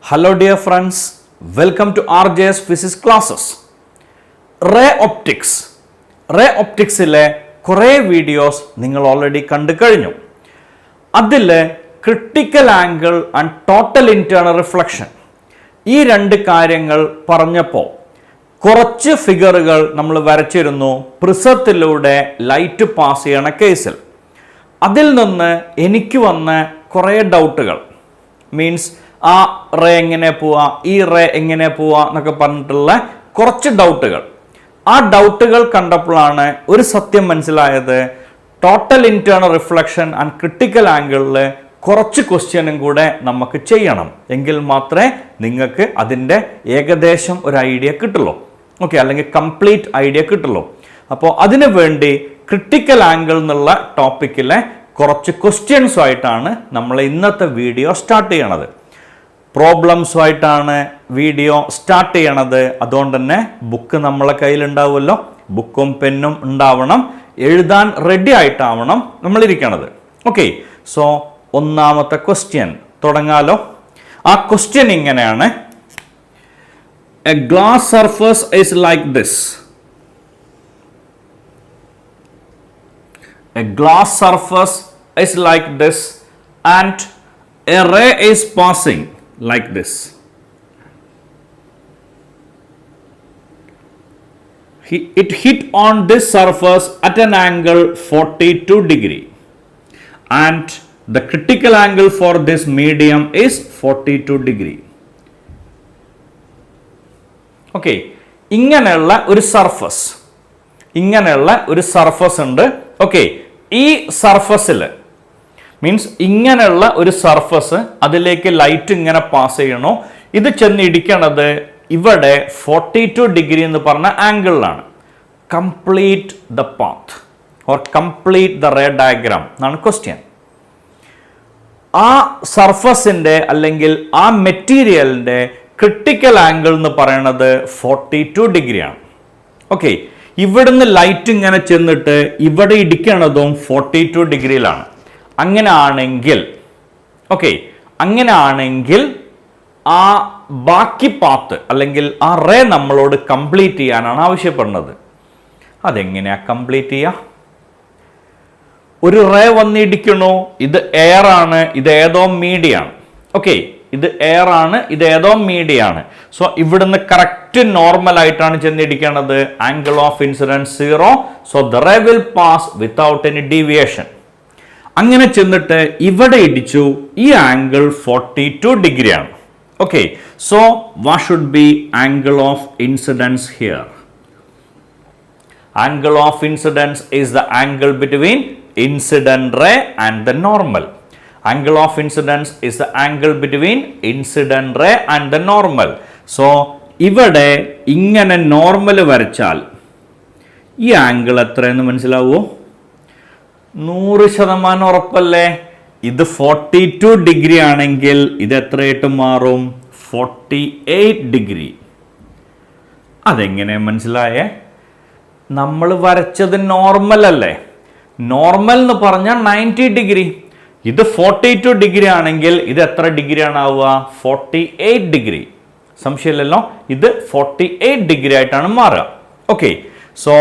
Hello dear friends, welcome to RJS Physics classes. Ray Opticsile കുറേ videos നിങ്ങൾ already കണ്ടു കഴിഞ്ഞു. അതിൽ critical angle and total internal reflection ഈ രണ്ട് കാര്യങ്ങൾ പറഞ്ഞപ്പോൾ കുറച്ച് ഫിഗറുകൾ നമ്മൾ വരച്ചിരുന്നു പ്രിസത്തിലൂടെ ലൈറ്റ് പാസ് ചെയ്യണ കേസിൽ. അതിൽ നിന്ന് എനിക്ക് വന്ന കുറേ ഡൗട്ടുകൾ, മീൻസ് ആ റേ എങ്ങനെ പോവാ, ഈ റേ എങ്ങനെ പോവാ എന്നൊക്കെ പറഞ്ഞിട്ടുള്ള കുറച്ച് ഡൗട്ടുകൾ. ആ ഡൗട്ടുകൾ കണ്ടപ്പോഴാണ് ഒരു സത്യം മനസ്സിലായത്, total internal reflection and critical ആംഗിളിൽ കുറച്ച് ക്വസ്റ്റ്യനും കൂടെ നമുക്ക് ചെയ്യണം, എങ്കിൽ മാത്രമേ നിങ്ങൾക്ക് അതിൻ്റെ ഏകദേശം ഒരു ഐഡിയ കിട്ടുള്ളൂ. ഓക്കെ, അല്ലെങ്കിൽ കംപ്ലീറ്റ് ഐഡിയ കിട്ടുള്ളൂ. അപ്പോൾ അതിനു വേണ്ടി ക്രിട്ടിക്കൽ ആംഗിൾ എന്നുള്ള ടോപ്പിക്കിലെ കുറച്ച് ക്വസ്റ്റ്യൻസുമായിട്ടാണ് നമ്മൾ ഇന്നത്തെ വീഡിയോ സ്റ്റാർട്ട് ചെയ്യണത്. പ്രോബ്ലംസുമായിട്ടാണ് വീഡിയോ സ്റ്റാർട്ട് ചെയ്യണത്. അതുകൊണ്ട് തന്നെ ബുക്ക് നമ്മളെ കയ്യിലുണ്ടാവുമല്ലോ, ബുക്കും പെന്നും ഉണ്ടാവണം, എഴുതാൻ റെഡി ആയിട്ടാവണം നമ്മളിരിക്കണത്. ഓക്കെ, സോ ഒന്നാമത്തെ ക്വസ്റ്റ്യൻ തുടങ്ങാലോ. ആ ക്വസ്റ്റ്യൻ ഇങ്ങനെയാണ്: A glass surface is like this. A glass surface is like this and a ray is passing like this. It hit on this surface at an angle 42 degree and the critical angle for this medium is 42 degree. Okay, ഇങ്ങനെയുള്ള ഒരു surface ഉണ്ട്. Okay, ഈ സർഫസിൽ means ഇങ്ങനെയുള്ള ഒരു surface, അതിലേക്ക് light ഇങ്ങനെ pass ചെയ്യണോ, ഇത് ചെന്ന് ഇടിക്കണത് ഇവിടെ 42 ഡിഗ്രി എന്ന് പറഞ്ഞ ആംഗിളിലാണ്. Complete the path or complete the ray diagram എന്നാണ് ക്വസ്റ്റ്യൻ. ആ സർഫസിൻ്റെ അല്ലെങ്കിൽ ആ മെറ്റീരിയലിൻ്റെ ക്രിട്ടിക്കൽ ആംഗിൾ എന്ന് പറയുന്നത് 42 ഡിഗ്രിയാണ്. ഓക്കെ, ഇവിടുന്ന് ലൈറ്റ് ഇങ്ങനെ ചെന്നിട്ട് ഇവിടെ ഇടിക്കണതും 42 ഡിഗ്രിയിലാണ്. അങ്ങനെയാണെങ്കിൽ ആ ബാക്കി പാത്ത് അല്ലെങ്കിൽ ആ റേ നമ്മളോട് കംപ്ലീറ്റ് ചെയ്യാനാണ് ആവശ്യപ്പെടുന്നത്. അതെങ്ങനെയാ കംപ്ലീറ്റ് ചെയ്യുക? ഒരു റേ വന്നിടിക്കണോ, ഇത് എയർ ആണ്, ഇത് ഏതോ മീഡിയാണ്. ഓക്കെ, ഇത് എയർ ആണ്, ഇത് ഏതോ മീഡിയാണ്. സോ ഇവിടുന്ന് കറക്റ്റ് നോർമൽ ആയിട്ടാണ് ചെന്നിടിക്കണത്. Angle of incidence 0. So the ray will pass without any deviation. അങ്ങനെ ചെന്നിട്ട് ഇവിടെ ഇടിച്ചു, ഈ ആംഗിൾ 42 ഡിഗ്രിയാണ്. Okay, so what should be angle of incidence here? Angle of incidence is the angle between incident ray and the normal. Angle of incidence is the angle between incident ray and the normal. So ഇവിടെ ഇങ്ങനെ normal വരച്ചാൽ ഈ angle എത്രയെന്ന് മനസ്സിലാവോ? 100% ഉറപ്പല്ലേ? ഇത് 42 degree ആണെങ്കിൽ ഇത് എത്രയായിട്ട് മാറും? 48 ഡിഗ്രി. അതെങ്ങനെ മനസ്സിലായേ? നമ്മൾ വരച്ചത് നോർമൽ അല്ലേ? നോർമൽ എന്ന് പറഞ്ഞാൽ 90 ഡിഗ്രി. ഇത് 42 ഡിഗ്രി ആണെങ്കിൽ ഇത് എത്ര ഡിഗ്രിയാണ് ആവുക? 48 ഡിഗ്രി. സംശയമില്ലല്ലോ, ഇത് 48 ഡിഗ്രി ആയിട്ടാണ് മാറുക. Okay, so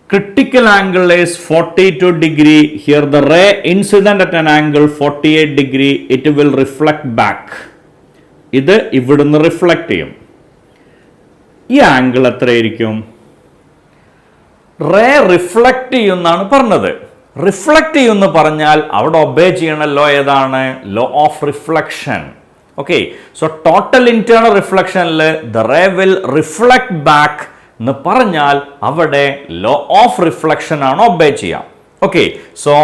critical angle is 42 degree. Here the ray incident at an angle 48 degree. It will reflect back. ഇത് ഇവിടുന്ന് റിഫ്ലക്ട് ചെയ്യും. ഈ ആംഗിൾ എത്രയായിരിക്കും? റേ റിഫ്ലക്ട് ചെയ്യുമെന്നാണ് പറഞ്ഞത്. റിഫ്ലക്ട് ചെയ്യുമെന്ന് പറഞ്ഞാൽ അവിടെ ഒബേ ചെയ്യണ ലോ ഏതാണ്? Law of reflection. Okay, so total internal റിഫ്ലക്ഷനിൽ the ray will reflect back എന്ന് പറഞ്ഞാൽ അവിടെ ലോ ഓഫ് റിഫ്ലക്ഷൻ ആണ് ഒബേ ചെയ്യാം. ഓക്കെ, സോ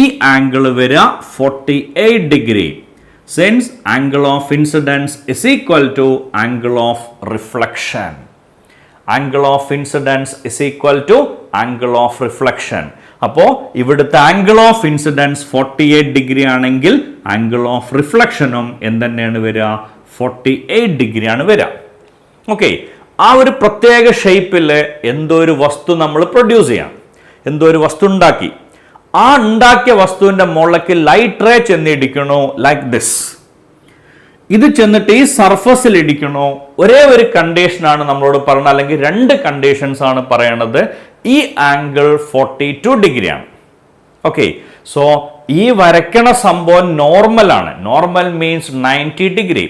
ഈ ആംഗിൾ വരിക 48 degree. Since angle of incidence is equal to angle of reflection. Angle of incidence is equal to angle of reflection. അപ്പോൾ ഇവിടുത്തെ angle of incidence 48 degree ആണെങ്കിൽ angle of റിഫ്ലക്ഷനും എന്തെന്നെയാണ് വരിക? 48 ഡിഗ്രിയാണ് വരിക. ഓക്കെ, ആ ഒരു പ്രത്യേക ഷേപ്പിൽ എന്തോ ഒരു വസ്തു നമ്മൾ പ്രൊഡ്യൂസ് ചെയ്യാം, എന്തോ ഒരു വസ്തു ഉണ്ടാക്കി. ആ ഉണ്ടാക്കിയ വസ്തുവിൻ്റെ മുകളിലേക്ക് ലൈറ്റ് റേ ചെന്നിടിക്കണോ, ലൈക്ക് ദിസ്. ഇത് ചെന്നിട്ട് ഈ സർഫസിൽ ഇടിക്കണോ? ഒരേ ഒരു കണ്ടീഷനാണ് നമ്മളോട് പറഞ്ഞത്, അല്ലെങ്കിൽ രണ്ട് കണ്ടീഷൻസ് ആണ് പറയണത്. ഈ ആംഗിൾ 42 ഡിഗ്രിയാണ്. ഓക്കെ, സോ ഈ വരയ്ക്കണ സംഭവം നോർമൽ ആണ്. Normal means 90 degree.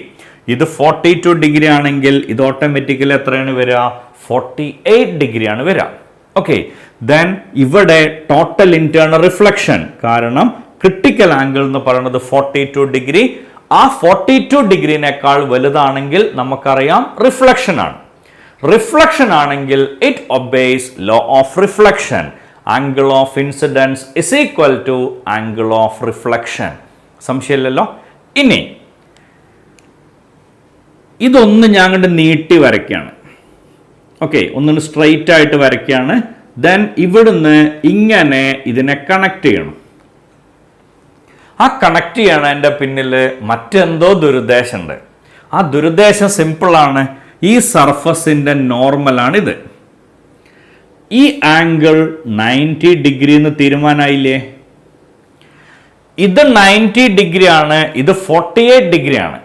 ഇത് 42 ഡിഗ്രി ആണെങ്കിൽ ഇത് ഓട്ടോമാറ്റിക്കലി എത്രയാണ് വരിക? 48 ഡിഗ്രിയാണ് വരിക. ഓക്കെ, ദെൻ ഇവിടെ ടോട്ടൽ ഇന്റേണൽ റിഫ്ലക്ഷൻ, കാരണം ക്രിട്ടിക്കൽ ആംഗിൾ എന്ന് പറയുന്നത് 42 ഡിഗ്രി. ആ 42 ഡിഗ്രിനേക്കാൾ വലുതാണെങ്കിൽ നമുക്കറിയാം റിഫ്ലക്ഷൻ ആണ്. റിഫ്ലക്ഷൻ ആണെങ്കിൽ it obeys law of reflection. Angle of incidence is equal to angle of reflection. സംശയമില്ലല്ലോ. ഇനി ഇതൊന്ന് ഞാൻ കണ്ട് നീട്ടി വരയ്ക്കുകയാണ്. ഓക്കെ, ഒന്നിന് സ്ട്രെയിറ്റ് ആയിട്ട് വരയ്ക്കുകയാണ്. ദെൻ ഇവിടുന്ന് ഇങ്ങനെ ഇതിനെ കണക്ട് ചെയ്യണം. ആ കണക്ട് ചെയ്യണതിൻ്റെ പിന്നിൽ മറ്റെന്തോ ദുരുദ്ദേശമുണ്ട്. ആ ദുരുദ്ദേശം സിമ്പിളാണ്. ഈ സർഫസിൻ്റെ നോർമലാണിത്. ഈ ആംഗിൾ 90 ഡിഗ്രി എന്ന് തീരുമാനമായില്ലേ? ഇത് 90 ഡിഗ്രി ആണ്, ഇത് 48 ഡിഗ്രി ആണ്.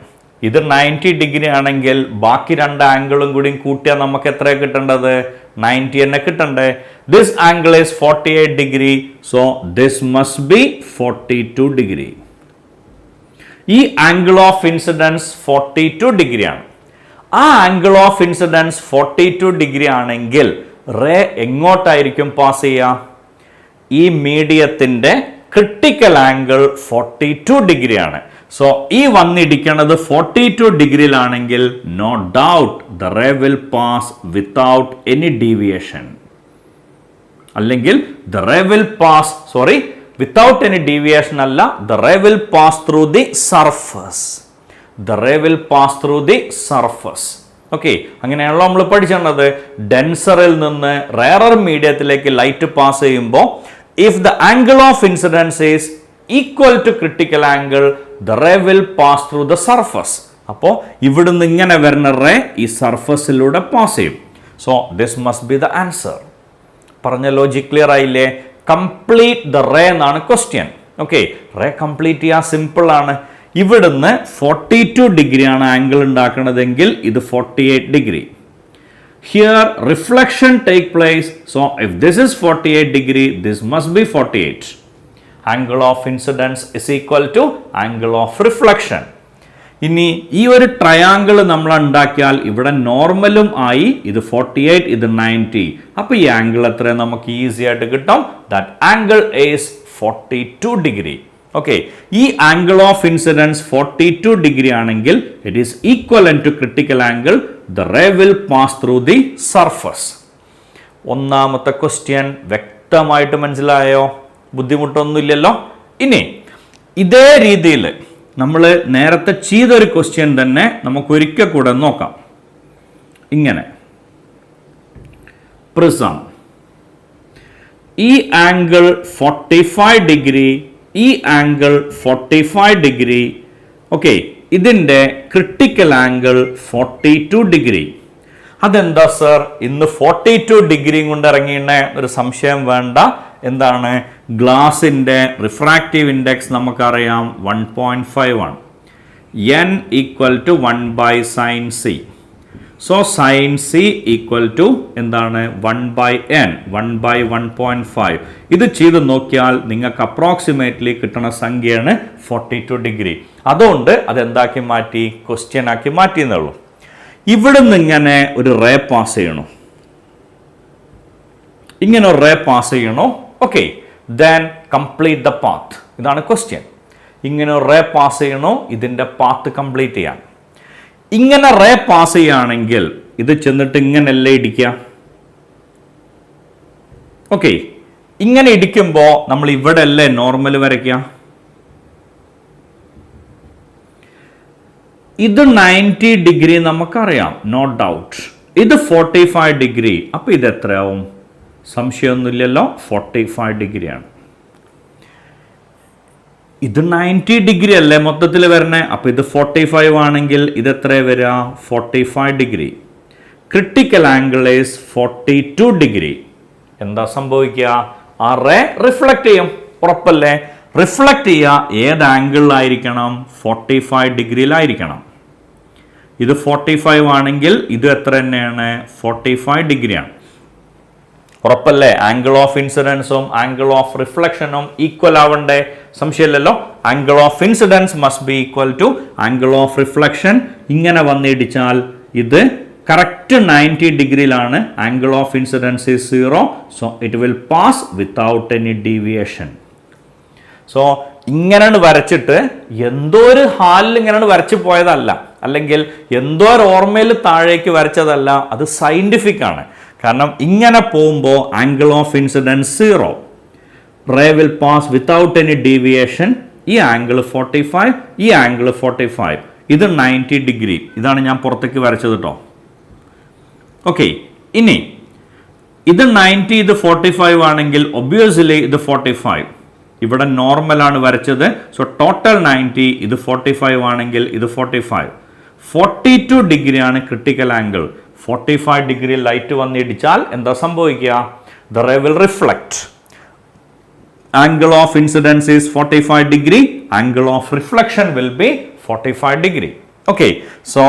ഇത് 90 ഡിഗ്രി ആണെങ്കിൽ ബാക്കി രണ്ട് ആംഗിളും കൂടി കൂട്ടിയാൽ നമുക്ക് എത്ര കിട്ടേണ്ടത്? 90 തന്നെ കിട്ടണ്ടേ? This angle is 48 degree, so this must be 42 degree. ഈ ആംഗിൾ ഓഫ് ഇൻസിഡൻസ് 42 ഡിഗ്രി ആണ്. ആ ആംഗിൾ ഓഫ് ഇൻസിഡൻസ് 42 ഡിഗ്രി ആണെങ്കിൽ റേ എങ്ങോട്ടായിരിക്കും പാസ് ചെയ്യുക? ഈ മീഡിയത്തിന്റെ ക്രിട്ടിക്കൽ ആംഗിൾ 42 ഡിഗ്രി ആണ്. സോ ഈ വന്നിടിക്കുന്നത് 42 ഡിഗ്രിയിലാണെങ്കിൽ no doubt the ray will pass without any deviation. അല്ലെങ്കിൽ the ray will pass, sorry, without any deviation അല്ല, the ray will pass through the surface. The ray will pass through the surface. Okay, അങ്ങനെയാണല്ലോ നമ്മൾ പഠിച്ചിട്ടുള്ളത്. ഡെൻസറിൽ നിന്ന് rarer മീഡിയത്തിലേക്ക് light pass ചെയ്യുമ്പോൾ if the angle of incidence is equal to critical angle, the ray will pass through the surface. അപ്പോൾ ഇവിടുന്ന് ഇങ്ങനെ വരുന്ന റേ ഈ സർഫസിലൂടെ പാസ് ചെയ്യും. So this must be the answer. പറഞ്ഞ ലോജിക് ക്ലിയർ ആയില്ലേ? കംപ്ലീറ്റ് ദ റേ എന്നാണ് ക്വസ്റ്റ്യൻ. ഓക്കെ, റേ കംപ്ലീറ്റ് ചെയ്യാൻ സിമ്പിൾ ആണ്. ഇവിടുന്ന് 42 ഡിഗ്രിയാണ് ആംഗിൾ ഉണ്ടാക്കുന്നതെങ്കിൽ ഇത് 48 degree. Here reflection take place, so if this is 48 degree, this must be 48. Angle of incidence is equal to angle of reflection. ഇനി ഈ ഒരു triangle നമ്മൾ ഉണ്ടാക്കിയാൽ ഇവിടെ നോർമലും ആയി, ഇത് 48, ഇത് 90. അപ്പോൾ ഈ ആംഗിൾ എത്ര നമുക്ക് ഈസി ആയിട്ട് കിട്ടും? That angle is 42 degree. Okay, ഈ ആംഗിൾ ഓഫ് ഇൻസിഡൻസ് 42 ഡിഗ്രി ആണെങ്കിൽ it is equivalent to critical angle. The ray will pass through the surface. ഒന്നാമത്തെ ക്വസ്റ്റ്യൻ വ്യക്തമായിട്ട് മനസ്സിലായോ? ബുദ്ധിമുട്ടൊന്നുമില്ലല്ലോ. ഇനി ഇതേ രീതിയിൽ നമ്മൾ നേരത്തെ ചെയ്തൊരു ക്വസ്റ്റ്യൻ തന്നെ നമുക്ക് ഒരിക്കൽ കൂടെ നോക്കാം. ഇങ്ങനെ പ്രിസം, ഈ ആംഗിൾ 45 ഡിഗ്രി, ഈ ആംഗിൾ 45 ഡിഗ്രി. ഓക്കെ, ഇതിൻ്റെ ക്രിട്ടിക്കൽ ആംഗിൾ 42 ഡിഗ്രി. അതെന്താ സർ ഇന്ന് 42 ഡിഗ്രിയും കൊണ്ട് ഇറങ്ങിയ ഒരു സംശയം വേണ്ട. എന്താണ്? ഗ്ലാസിൻ്റെ റിഫ്രാക്റ്റീവ് ഇൻഡെക്സ് നമുക്കറിയാം 1.5 ആണ്. n equal to 1/sin c. So sin c equal to എന്താണ്? 1/n, 1/1.5. ഇത് ചെയ്ത് നോക്കിയാൽ നിങ്ങൾക്ക് അപ്രോക്സിമേറ്റ്ലി കിട്ടുന്ന സംഖ്യയാണ് 42 ഡിഗ്രി. അതുകൊണ്ട് അതെന്താക്കി മാറ്റി? ക്വസ്റ്റ്യൻ ആക്കി മാറ്റിയെന്നുള്ളൂ. ഇവിടുന്ന് ഇങ്ങനെ ഒരു റേ പാസ് ചെയ്യണോ? ഇങ്ങനെ ഒരു റേ പാസ് ചെയ്യണോ? Okay, then complete the path. ഇതാണ് ക്വസ്റ്റ്യൻ. ഇങ്ങനെ ഒരു റേ പാസ് ചെയ്യണോ? ഇതിൻ്റെ പാത്ത് കംപ്ലീറ്റ് ചെയ്യാൻ. ഇങ്ങനെ റേ പാസ് ചെയ്യുകയാണെങ്കിൽ ഇത് ചെന്നിട്ട് ഇങ്ങനെയല്ലേ ഇടിക്കുക? ഓക്കെ, ഇങ്ങനെ ഇടിക്കുമ്പോൾ നമ്മൾ ഇവിടെ അല്ലേ നോർമൽ വരയ്ക്കുക? ഇത് 90 ഡിഗ്രി നമുക്കറിയാം, നോ ഡൗട്ട്. ഇത് 45 ഡിഗ്രി. അപ്പോൾ ഇത് എത്രയാവും? സംശയമൊന്നുമില്ലല്ലോ, 45 ഡിഗ്രിയാണ്. ഇത് 90 ഡിഗ്രി അല്ലേ മൊത്തത്തിൽ വരണേ? അപ്പോൾ ഇത് 45 ആണെങ്കിൽ ഇത് എത്ര വരിക? 45 degree. Critical angle is 42 degree. എന്താ സംഭവിക്കുക? ആ റേ റിഫ്ലക്ട് ചെയ്യും, ഉറപ്പല്ലേ? റിഫ്ലക്ട് ചെയ്യുക ഏത് ആംഗിളിലായിരിക്കണം? 45 ഡിഗ്രിയിലായിരിക്കണം. ഇത് 45 ആണെങ്കിൽ ഇത് എത്ര തന്നെയാണ്? 45 ഡിഗ്രിയാണ്. ഉറപ്പല്ലേ? ആംഗിൾ ഓഫ് ഇൻസിഡൻസും ആംഗിൾ ഓഫ് റിഫ്ലക്ഷനും ഈക്വൽ ആവണ്ടേ? സംശയമില്ലല്ലോ. Angle of incidence must be equal to angle of reflection. ഇങ്ങനെ വന്നിടിച്ചാൽ ഇത് കറക്റ്റ് 90 ഡിഗ്രിയിലാണ്. Angle of incidence is 0. So it will pass without any deviation. So ഇങ്ങനെയാണ് വരച്ചിട്ട് എന്തോ ഒരു ഹാലിൽ ഇങ്ങനെയാണ് വരച്ചു പോയതല്ല, അല്ലെങ്കിൽ എന്തോ ഒരു ഓർമ്മയിൽ താഴേക്ക് വരച്ചതല്ല. അത് സയന്റിഫിക് ആണ്. കാരണം ഇങ്ങനെ പോകുമ്പോൾ angle of incidence 0, ray will pass without any deviation. ഈ ആംഗിൾ 45, ഈ ആംഗിൾ 45, ഇത് 90 ഡിഗ്രി. ഇതാണ് ഞാൻ പുറത്തേക്ക് വരച്ചത് കേട്ടോ. ഓക്കെ, ഇനി ഇത് 90, ഇത് 45 ആണെങ്കിൽ ഒബ്വിയസ്ലി ഇത് 45. ഇവിടെ നോർമലാണ് വരച്ചത്. സോ ടോട്ടൽ 90, ഇത് 45 ആണെങ്കിൽ ഇത് 45. 42 ഡിഗ്രിയാണ് ക്രിട്ടിക്കൽ ആംഗിൾ. 45 ഡിഗ്രി ലൈറ്റ് വന്നിടിച്ചാൽ എന്താ സംഭവിക്കുക? The ray will reflect. Angle of incidence is 45 degree. Angle of reflection will be 45 degree. Okay, so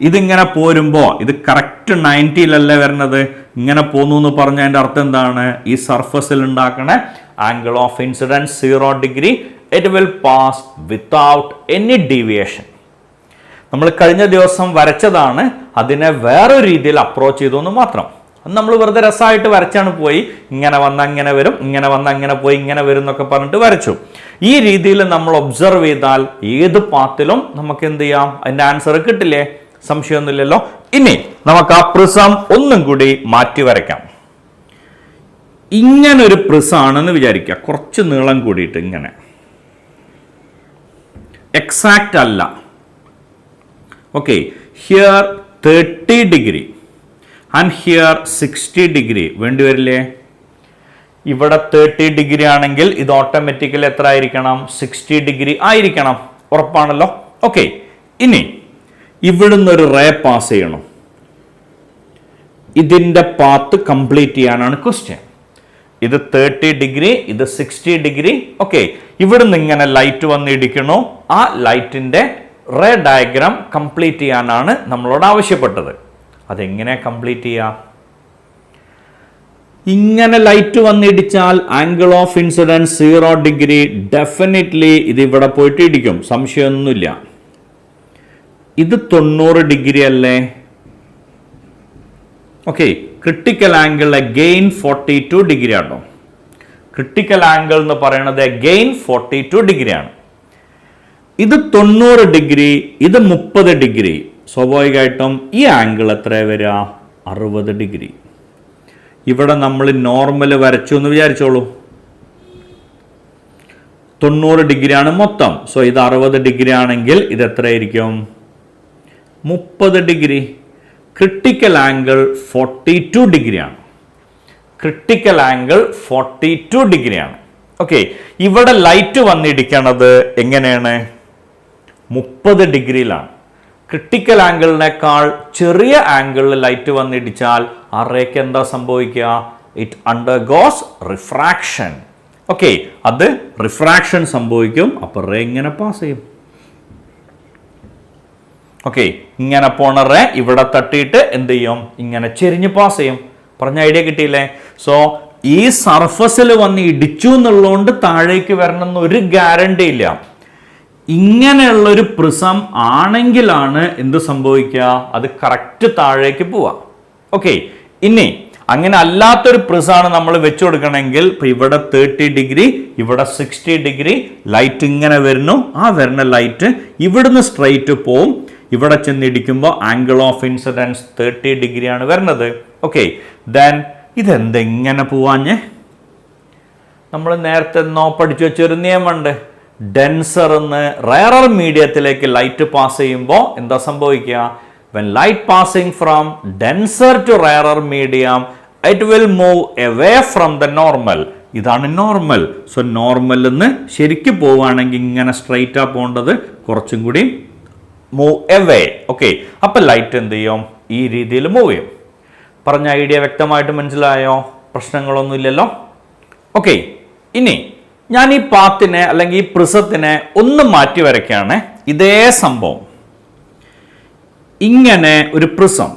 ഇതിങ്ങനെ പോരുമ്പോൾ ഇത് കറക്റ്റ് 90-ലല്ലേ വരുന്നത്. ഇങ്ങനെ പോന്നു എന്ന് പറഞ്ഞതിൻ്റെ അർത്ഥം എന്താണ്? ഈ സർഫസിൽ ഉണ്ടാക്കണ angle of incidence 0 degree. It will pass without any deviation. നമ്മൾ കഴിഞ്ഞ ദിവസം വരച്ചതാണ്, അതിനെ വേറൊരു രീതിയിൽ അപ്രോച്ച് ചെയ്തു എന്ന് മാത്രം. അത് നമ്മൾ വെറുതെ രസമായിട്ട് വരച്ചാണ് പോയി. ഇങ്ങനെ വന്ന അങ്ങനെ വരും, ഇങ്ങനെ വന്ന അങ്ങനെ പോയി, ഇങ്ങനെ വരും എന്നൊക്കെ പറഞ്ഞിട്ട് വരച്ചു. ഈ രീതിയിൽ നമ്മൾ ഒബ്സർവ് ചെയ്താൽ ഏത് പാത്തിലും നമുക്ക് എന്ത് ചെയ്യാം? അതിൻ്റെ ആൻസർ കിട്ടില്ലേ? സംശയമൊന്നുമില്ലല്ലോ. ഇനി നമുക്ക് ആ പ്രിസം ഒന്നും കൂടി മാറ്റി വരയ്ക്കാം. ഇങ്ങനൊരു പ്രിസാണെന്ന് വിചാരിക്കുക, കുറച്ച് നീളം കൂടിയിട്ട് ഇങ്ങനെ. എക്സാക്റ്റ് അല്ല. Okay, here 30 degree and here 60 degree വേണ്ടി വരില്ലേ? ഇവിടെ 30 ഡിഗ്രി ആണെങ്കിൽ ഇത് ഓട്ടോമാറ്റിക്കലി എത്ര ആയിരിക്കണം? 60 ഡിഗ്രി ആയിരിക്കണം. ഉറപ്പാണല്ലോ. ഓക്കെ, ഇനി ഇവിടുന്ന് ഒരു റേ പാസ് ചെയ്യണം. ഇതിൻ്റെ പാത്ത് കംപ്ലീറ്റ് ചെയ്യാനാണ് ക്വസ്റ്റ്യൻ. ഇത് 30 ഡിഗ്രി, ഇത് 60 ഡിഗ്രി. ഓക്കെ, ഇവിടുന്ന് ഇങ്ങനെ ലൈറ്റ് വന്ന് ഇടിക്കണോ? ആ ലൈറ്റിൻ്റെ റേ ഡയഗ്രാം കംപ്ലീറ്റ് ചെയ്യാനാണ് നമ്മളോട് ആവശ്യപ്പെട്ടത്. അതെങ്ങനെ കംപ്ലീറ്റ് ചെയ്യാം? ഇങ്ങനെ ലൈറ്റ് വന്നിടിച്ചാൽ angle of incidence 0 degree. Definitely ഇത് ഇവിടെ പോയിട്ട് ഇടിക്കും, സംശയമൊന്നുമില്ല. ഇത് 90 ഡിഗ്രി അല്ലേ? Okay, critical angle again 42 degree ആണോ? ക്രിട്ടിക്കൽ ആംഗിൾ എന്ന് പറയുന്നത് അഗെയിൻ 42 ഡിഗ്രിയാണ്. ഇത് 90 ഡിഗ്രി, ഇത് 30 ഡിഗ്രി. സ്വാഭാവികമായിട്ടും ഈ ആംഗിൾ എത്ര വരിക? 60 ഡിഗ്രി. ഇവിടെ നമ്മൾ നോർമൽ വരച്ചു എന്ന് വിചാരിച്ചോളൂ. 90 ഡിഗ്രിയാണ് മൊത്തം. സോ ഇത് 60 ഡിഗ്രി ആണെങ്കിൽ ഇത് എത്രയായിരിക്കും? 30 ഡിഗ്രി. ക്രിട്ടിക്കൽ ആംഗിൾ 42 ഡിഗ്രിയാണ്. ക്രിട്ടിക്കൽ ആംഗിൾ 42 ഡിഗ്രിയാണ്. ഓക്കെ, ഇവിടെ ലൈറ്റ് വന്നിടിക്കണത് എങ്ങനെയാണ്? 30 ഡിഗ്രിയിലാണ്. ക്രിട്ടിക്കൽ ആംഗിളിനേക്കാൾ ചെറിയ ആംഗിളിൽ ലൈറ്റ് വന്നിടിച്ചാൽ ആ റേക്ക് എന്താ സംഭവിക്കുക? It undergoes refraction. ഓക്കെ, അത് റിഫ്രാക്ഷൻ സംഭവിക്കും. അപ്പോൾ റേ ഇങ്ങനെ പാസ് ചെയ്യും. ഓക്കെ, ഇങ്ങനെ പോണ റേ ഇവിടെ തട്ടിയിട്ട് എന്ത് ചെയ്യും? ഇങ്ങനെ ചെരിഞ്ഞ് പാസ് ചെയ്യും. പറഞ്ഞ ഐഡിയ കിട്ടിയില്ലേ? സോ ഈ സർഫസിൽ വന്ന് ഇടിച്ചു എന്നുള്ളതുകൊണ്ട് താഴേക്ക് വരണമെന്ന് ഒരു ഗ്യാരണ്ടി ഇല്ല. ഇങ്ങനെയുള്ളൊരു പ്രിസം ആണെങ്കിലാണ് എന്ത് സംഭവിക്കുക? അത് കറക്റ്റ് താഴേക്ക് പോവാ. ഓക്കെ, ഇനി അങ്ങനെ അല്ലാത്തൊരു പ്രിസാണ് നമ്മൾ വെച്ചു കൊടുക്കണമെങ്കിൽ ഇപ്പൊ ഇവിടെ 30 ഡിഗ്രി, ഇവിടെ 60 ഡിഗ്രി ലൈറ്റ് ഇങ്ങനെ വരുന്നു. ആ വരുന്ന ലൈറ്റ് ഇവിടുന്ന് സ്ട്രെയിറ്റ് പോവും. ഇവിടെ ചെന്നിടിക്കുമ്പോൾ ആംഗിൾ ഓഫ് ഇൻസിഡൻസ് 30 ഡിഗ്രിയാണ് വരുന്നത്. ഓക്കെ, ദെൻ ഇതെന്തെങ്ങനെ പോവാഞ്ഞ്? നമ്മൾ നേരത്തെ പഠിച്ചു വെച്ചൊരു നിയമമുണ്ട്. ഡെൻസർ എന്ന് റയറർ മീഡിയത്തിലേക്ക് ലൈറ്റ് പാസ് ചെയ്യുമ്പോൾ എന്താ സംഭവിക്കുക? When light passing from denser to rarer medium it will move away from the normal. ഇതാണ് നോർമൽ. സോ നോർമലിൽ നിന്ന് ശരിക്കും പോവുകയാണെങ്കിൽ ഇങ്ങനെ സ്ട്രൈറ്റാ പോകേണ്ടത്, കുറച്ചും കൂടി മൂവ് അവേ. ഓക്കെ, അപ്പം ലൈറ്റ് എന്ത് ചെയ്യും? ഈ രീതിയിൽ മൂവ് ചെയ്യും. പറഞ്ഞ ഐഡിയ വ്യക്തമായിട്ട് മനസ്സിലായോ? പ്രശ്നങ്ങളൊന്നുമില്ലല്ലോ. ഓക്കെ, ഇനി ഞാൻ ഈ പാത്തിനെ അല്ലെങ്കിൽ ഈ പ്രിസത്തിനെ ഒന്ന് മാറ്റി വരയ്ക്കുകയാണ്. ഇതേ സംഭവം ഇങ്ങനെ ഒരു പ്രിസം,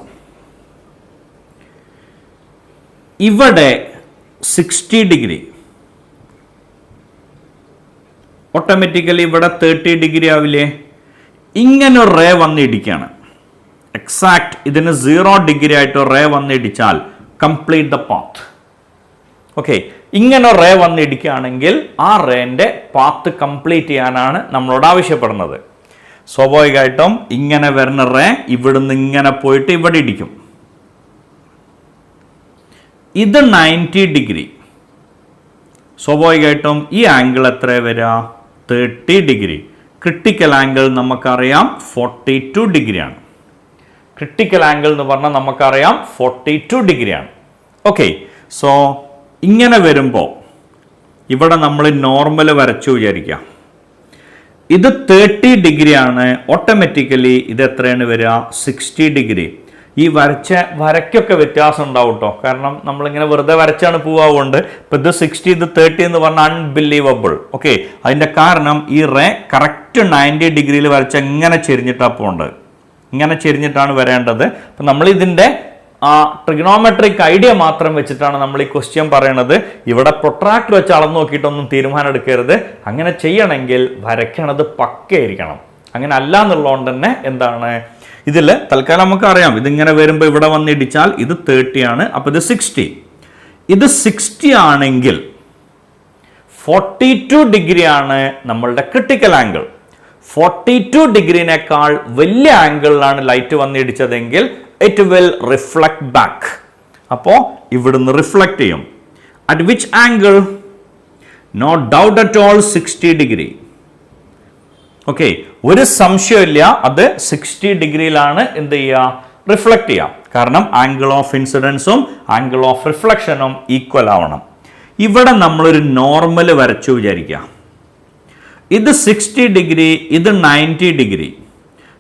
ഇവിടെ 60 ഡിഗ്രി, ഓട്ടോമാറ്റിക്കലി ഇവിടെ 30 ഡിഗ്രി ആവില്ലേ? ഇങ്ങനെ ഒരു റേ വന്നിടിക്കുകയാണ്. എക്സാക്ട് ഇതിന് 0 ഡിഗ്രി ആയിട്ട് റേ വന്നിടിച്ചാൽ കംപ്ലീറ്റ് ദ പാത്ത്. ഓക്കെ, ഇങ്ങനെ റേ വന്നിടിക്കുകയാണെങ്കിൽ ആ റേന്റെ പാത്ത് കംപ്ലീറ്റ് ചെയ്യാനാണ് നമ്മളോട് ആവശ്യപ്പെടുന്നത്. സ്വാഭാവികമായിട്ടും ഇങ്ങനെ വരുന്ന റേ ഇവിടുന്ന് ഇങ്ങനെ പോയിട്ട് ഇവിടെ ഇടിക്കും. ഇത് 90 ഡിഗ്രി. സ്വാഭാവികമായിട്ടും ഈ ആംഗിൾ എത്ര വരിക? 30 ഡിഗ്രി. ക്രിട്ടിക്കൽ ആംഗിൾ നമുക്കറിയാം 42 ഡിഗ്രിയാണ്. ക്രിട്ടിക്കൽ ആംഗിൾ എന്ന് പറഞ്ഞാൽ നമുക്കറിയാം 42 ഡിഗ്രിയാണ്. ഓക്കെ, സോ ഇങ്ങനെ വരുമ്പോൾ ഇവിടെ നമ്മൾ നോർമൽ വരച്ചു വിചാരിക്കാം. ഇത് 30 ഡിഗ്രിയാണ്. ഓട്ടോമാറ്റിക്കലി ഇത് എത്രയാണ് വരിക? 60 ഡിഗ്രി. ഈ വരയ്ക്കൊക്കെ വ്യത്യാസം ഉണ്ടാവും കേട്ടോ, കാരണം നമ്മളിങ്ങനെ വെറുതെ വരച്ചാണ് പോവാറുണ്ട്. ഇപ്പം ഇത് 60, ഇത് 30 എന്ന് പറഞ്ഞാൽ അൺബിലീവബിൾ. ഓക്കെ, അതിൻ്റെ കാരണം ഈ റേ കറക്റ്റ് 90 ഡിഗ്രിയിൽ വരച്ച ഇങ്ങനെ ചെരിഞ്ഞിട്ടാണ് പോകേണ്ടത്. ഇങ്ങനെ ചെരിഞ്ഞിട്ടാണ് വരേണ്ടത്. അപ്പം നമ്മൾ ഇതിൻ്റെ ആ ട്രിഗണോമെട്രിക് ഐഡിയ മാത്രം വെച്ചിട്ടാണ് നമ്മൾ ഈ ക്വസ്റ്റ്യൻ പറയണത്. ഇവിടെ പ്രൊട്രാക്ടർ വെച്ച് അളന്ന് നോക്കിയിട്ടൊന്നും തീരുമാനം എടുക്കരുത്. അങ്ങനെ ചെയ്യണമെങ്കിൽ വരയ്ക്കണത് പക്കയായിരിക്കണം. അങ്ങനെ അല്ല എന്നുള്ളതുകൊണ്ട് തന്നെ എന്താണ് ഇതിൽ തൽക്കാലം നമുക്ക് അറിയാം, ഇതിങ്ങനെ വരുമ്പോൾ ഇവിടെ വന്നിടിച്ചാൽ ഇത് 30 ആണ്. അപ്പോൾ ഇത് 60. ഇത് 60 ആണെങ്കിൽ 42 ഡിഗ്രിയാണ് നമ്മളുടെ ക്രിട്ടിക്കൽ ആംഗിൾ. 42 ഡിഗ്രിനേക്കാൾ വലിയ ആംഗിളിലാണ് ലൈറ്റ് വന്നിടിച്ചതെങ്കിൽ ഇറ്റ് വിൽ റിഫ്ലക്ട് ബാക്ക്. അപ്പോൾ ഇവിടുന്ന് റിഫ്ലക്ട് ചെയ്യും. At which angle? No doubt at all 60 degree. Okay, ഒരു സംശയമില്ല, അത് 60 ഡിഗ്രിയിലാണ് എന്ത് ചെയ്യുക? റിഫ്ലക്ട് ചെയ്യാം. കാരണം ആംഗിൾ ഓഫ് ഇൻസിഡൻസും ആംഗിൾ ഓഫ് റിഫ്ലക്ഷനും ഈക്വൽ ആവണം. ഇവിടെ നമ്മളൊരു നോർമൽ വരച്ചു വിചാരിക്കാം. ഇത് 60 ഡിഗ്രി, ഇത് 90 ഡിഗ്രി.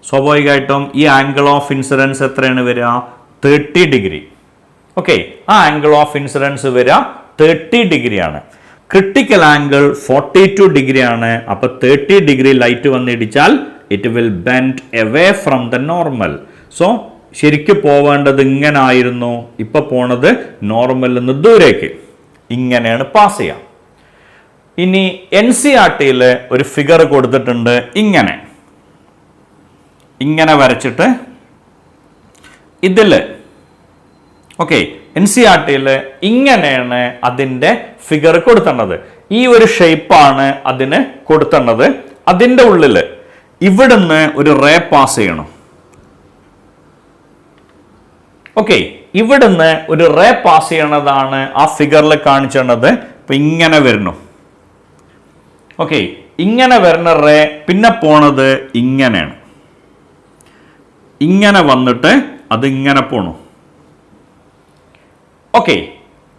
സ്വാഭാവികമായിട്ടും ഈ ആംഗിൾ ഓഫ് ഇൻസിഡൻസ് എത്രയാണ് വരിക? 30 ഡിഗ്രി. ഓക്കെ, ആ ആംഗിൾ ഓഫ് ഇൻസിഡൻസ് വരിക 30 ഡിഗ്രിയാണ്. ക്രിട്ടിക്കൽ ആംഗിൾ 42 ഡിഗ്രിയാണ്. അപ്പോൾ 30 ഡിഗ്രി ലൈറ്റ് വന്നിടിച്ചാൽ it will bend away from the normal. So ശരിക്കും പോവേണ്ടത് ഇങ്ങനെ ആയിരുന്നു, ഇപ്പൊ പോണത് നോർമലിൽ നിന്ന് ദൂരേക്ക്. ഇങ്ങനെയാണ് പാസ് ചെയ്യുക. ഇനി NCERT-യിൽ ഒരു ഫിഗർ കൊടുത്തിട്ടുണ്ട്. ഇങ്ങനെ വരച്ചിട്ട് ഇതിൽ ഓക്കെ, NCERT-യിൽ ഇങ്ങനെയാണ് അതിൻ്റെ ഫിഗർ കൊടുത്തേണ്ടത്. ഈ ഒരു ഷേപ്പാണ് അതിന് കൊടുത്തേണ്ടത്. അതിൻ്റെ ഉള്ളിൽ ഇവിടുന്ന് ഒരു റേ പാസ് ചെയ്യണം. ഓക്കെ, ഇവിടുന്ന് ഒരു റേ പാസ് ചെയ്യണതാണ് ആ ഫിഗറിൽ കാണിച്ചത്. ഇപ്പൊ ഇങ്ങനെ വരുന്നു. ഓക്കെ, ഇങ്ങനെ വരുന്ന റേ പിന്നെ പോണത് ഇങ്ങനെയാണ്. ഇങ്ങനെ വന്നിട്ട് അത് ഇങ്ങനെ പോണു. ഓക്കെ,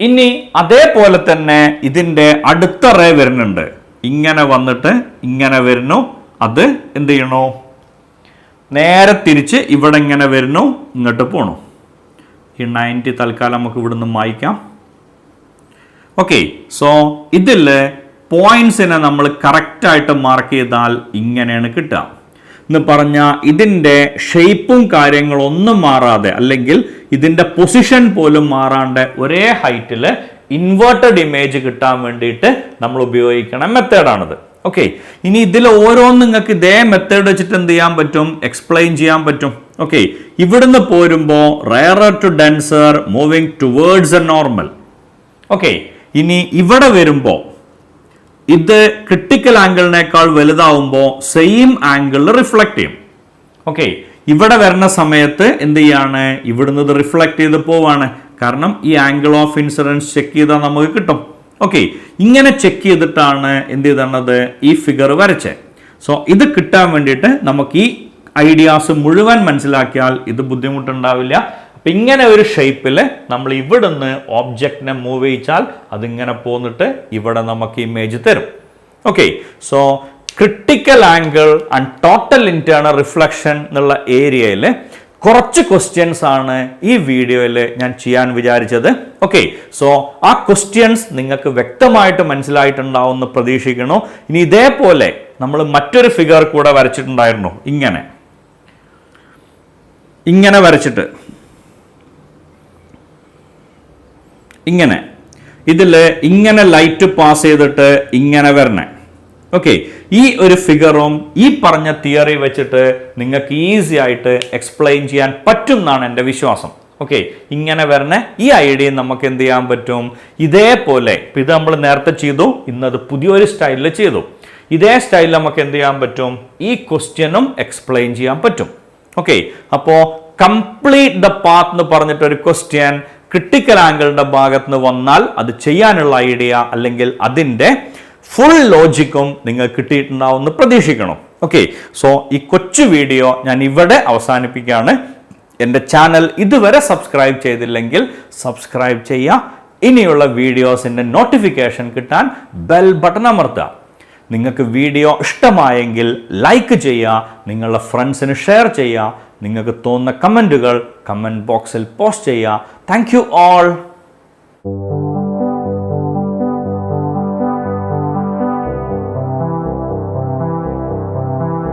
ഇനി അതേപോലെ തന്നെ ഇതിൻ്റെ അടുത്ത റേ വരുന്നുണ്ട്. ഇങ്ങനെ വന്നിട്ട് ഇങ്ങനെ വരുന്നു. അത് എന്ത് ചെയ്യണു? നേരെ തിരിച്ച് ഇവിടെ ഇങ്ങനെ വരുന്നു, ഇങ്ങോട്ട് പോണു. ഈ 90 തൽക്കാലം നമുക്ക് ഇവിടുന്ന് മായ്ക്കാം. ഓക്കെ, സോ ഇതിൽ പോയിന്റ്സിനെ നമ്മൾ കറക്റ്റായിട്ട് മാർക്ക് ചെയ്താൽ ഇങ്ങനെയാണ് കിട്ടുക. എന്ന് പറഞ്ഞാൽ ഇതിൻ്റെ ഷേപ്പും കാര്യങ്ങളൊന്നും മാറാതെ, അല്ലെങ്കിൽ ഇതിൻ്റെ പൊസിഷൻ പോലും മാറാണ്ട് ഒരേ ഹൈറ്റിൽ ഇൻവേർട്ടഡ് ഇമേജ് കിട്ടാൻ വേണ്ടിയിട്ട് നമ്മൾ ഉപയോഗിക്കണ മെത്തേഡാണിത്. ഓക്കെ, ഇനി ഇതിൽ ഓരോന്നും നിങ്ങൾക്ക് ഇതേ മെത്തേഡ് വെച്ചിട്ട് എന്ത് ചെയ്യാൻ പറ്റും? എക്സ്പ്ലെയിൻ ചെയ്യാൻ പറ്റും. ഓക്കെ, ഇവിടുന്ന് പോരുമ്പോൾ rarer to denser moving towards a normal. Okay, ഇനി ഇവിടെ വരുമ്പോൾ ഇത് ക്രിട്ടിക്കൽ ആംഗിളിനേക്കാൾ വലുതാവുമ്പോൾ സെയിം ആംഗിളിൽ റിഫ്ലക്ട് ചെയ്യും. ഓക്കെ, ഇവിടെ വരുന്ന സമയത്ത് എന്ത് ചെയ്യാണ്? ഇവിടുന്ന് ഇത് റിഫ്ലക്ട് ചെയ്ത് പോവാണ്. കാരണം ഈ ആംഗിൾ ഓഫ് ഇൻസിഡൻസ് ചെക്ക് ചെയ്താൽ നമുക്ക് കിട്ടും. ഓക്കെ, ഇങ്ങനെ ചെക്ക് ചെയ്തിട്ടാണ് എന്ത് ചെയ്തത്? ഈ ഫിഗർ വരച്ചത്. സോ ഇത് കിട്ടാൻ വേണ്ടിയിട്ട് നമുക്ക് ഈ ഐഡിയാസ് മുഴുവൻ മനസ്സിലാക്കിയാൽ ഇത് ബുദ്ധിമുട്ടുണ്ടാവില്ല. അപ്പം ഇങ്ങനെ ഒരു ഷേപ്പിൽ നമ്മൾ ഇവിടുന്ന് ഓബ്ജക്റ്റിനെ മൂവ് ചെയ്യിച്ചാൽ അതിങ്ങനെ പോന്നിട്ട് ഇവിടെ നമുക്ക് ഇമേജ് തരും. Okay, so critical angle and total internal reflection എന്നുള്ള ഏരിയയിൽ കുറച്ച് ക്വസ്റ്റ്യൻസ് ആണ് ഈ വീഡിയോയിൽ ഞാൻ ചെയ്യാൻ വിചാരിച്ചത്. ഓക്കെ, സോ ആ ക്വസ്റ്റ്യൻസ് നിങ്ങൾക്ക് വ്യക്തമായിട്ട് മനസ്സിലായിട്ടുണ്ടാവുമെന്ന് പ്രതീക്ഷിക്കുന്നു. ഇനി ഇതേപോലെ നമ്മൾ മറ്റൊരു ഫിഗർ കൂടെ വരച്ചിട്ടുണ്ടായിരുന്നു. ഇങ്ങനെ ഇങ്ങനെ വരച്ചിട്ട് ഇങ്ങനെ ഇതിൽ ഇങ്ങനെ ലൈറ്റ് പാസ് ചെയ്തിട്ട് ഇങ്ങനെ വരണേ. ഓക്കെ, ഈ ഒരു ഫിഗറും ഈ പറഞ്ഞ തിയറി വെച്ചിട്ട് നിങ്ങൾക്ക് ഈസി ആയിട്ട് എക്സ്പ്ലെയിൻ ചെയ്യാൻ പറ്റും എന്നാണ് എൻ്റെ വിശ്വാസം. ഓക്കെ, ഇങ്ങനെ വരണ ഈ ഐഡിയ നമുക്ക് എന്ത് ചെയ്യാൻ പറ്റും, ഇതേപോലെ ഇത് നമ്മൾ നേരത്തെ ചെയ്തു, ഇന്നത് പുതിയൊരു സ്റ്റൈലിൽ ചെയ്തു. ഇതേ സ്റ്റൈലിൽ നമുക്ക് എന്ത് ചെയ്യാൻ പറ്റും, ഈ ക്വസ്റ്റ്യനും എക്സ്പ്ലെയിൻ ചെയ്യാൻ പറ്റും. ഓക്കെ, അപ്പോൾ കംപ്ലീറ്റ് ദ പാത്ത് എന്ന് പറഞ്ഞിട്ടൊരു ക്വസ്റ്റ്യൻ ക്രിട്ടിക്കൽ ആംഗിളിന്റെ ഭാഗത്ത് നിന്ന് വന്നാൽ അത് ചെയ്യാനുള്ള ഐഡിയ അല്ലെങ്കിൽ അതിൻ്റെ ഫുൾ ലോജിക്കും നിങ്ങൾ കിട്ടിയിട്ടുണ്ടാവുമെന്ന് പ്രതീക്ഷിക്കണം. ഓക്കെ, സോ ഈ കൊച്ചു വീഡിയോ ഞാൻ ഇവിടെ അവസാനിപ്പിക്കുകയാണ്. എൻ്റെ ചാനൽ ഇതുവരെ സബ്സ്ക്രൈബ് ചെയ്തില്ലെങ്കിൽ സബ്സ്ക്രൈബ് ചെയ്യുക. ഇനിയുള്ള വീഡിയോസിൻ്റെ നോട്ടിഫിക്കേഷൻ കിട്ടാൻ ബെൽ ബട്ടൺ അമർത്തുക. നിങ്ങൾക്ക് വീഡിയോ ഇഷ്ടമായെങ്കിൽ ലൈക്ക് ചെയ്യുക, നിങ്ങളുടെ ഫ്രണ്ട്സിന് ഷെയർ ചെയ്യുക, നിങ്ങൾക്ക് തോന്നുന്ന കമൻറ്റുകൾ കമൻറ്റ് ബോക്സിൽ പോസ്റ്റ് ചെയ്യുക. Thank you all.